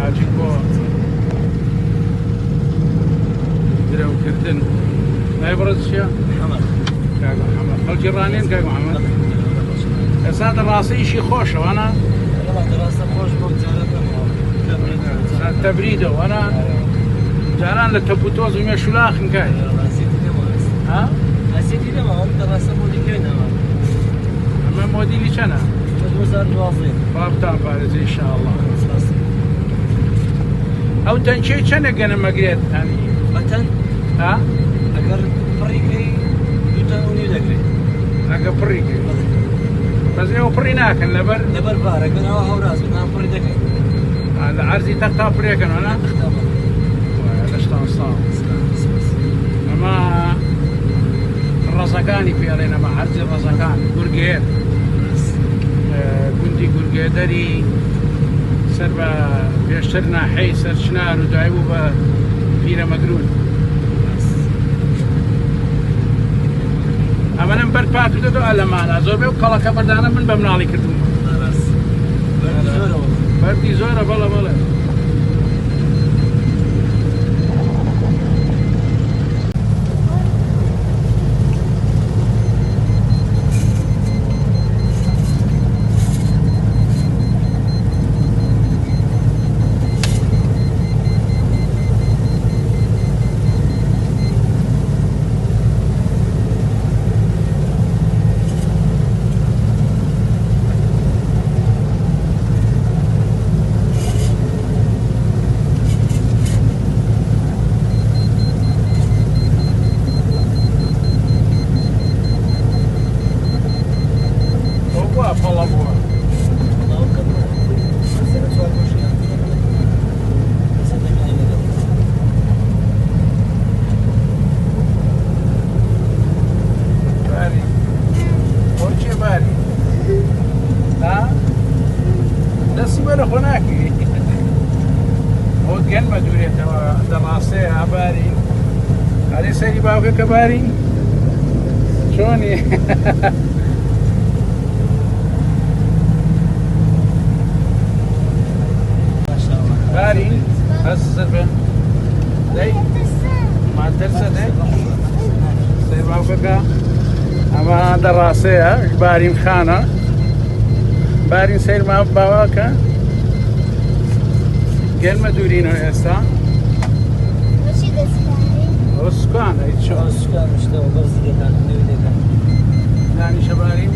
حاجی بۆ درەوکردن لای بڕت چییە؟ کاک محەممەد خەڵکی ڕانین کاک محەممەد ئێستا دەڕاستی ئیشی خۆشەوەنا تەبریدەوەنا جاران لە تەپوتۆز و مێشولاخن کای ئەمە مۆدیلی چەنە؟ بابتان پارێزی ئینشاءالله ئەو تەنچەی چەندە گەنەمەگرێت هەنی؟ بەتەن ئەگەر پڕیکەی دوتەنی دەگرێت ئەگە پڕیکەی بەس ئێوە پڕی ناکەن لەبەر بارە گەنەوە هەوراز بنان پڕی دەکەین لە عەرزی تەختا پڕێکەنەوە لەشتان ساڵ ئەمە ڕەزەکانی پێڵێن ئەمە عەرزی ڕەزەکان گورگێر گوندی گورگێدەری سەر بە پێشتر ناحەی سەرچنار و دوای بوو بە پیرەمەگرون ئەمەنم بەر پاتو دەدەوە ئەلەمانە زۆربەی و کەڵەکە بەردانە من بە مناڵی کردوم بەردی زۆرە بەڵە بەڵێ دەسیبەرە خۆناکی ئەو گەنمە دوورێتەوە دەڕاستەیە باری هەرێ سەری باوکە کە باری چۆنی باری هەز سەر بێ دەی ماتەرسە دەی سەری باوکەکە ئەمە دەڕاستەیە باریم خانە بارین سیر ما باواکە گەنمە دوورینەوە ئێستا ئەو سوکانە هیچ سوکان شتەوە بەرزی دەکات نوێ دەکات دانیشە بارین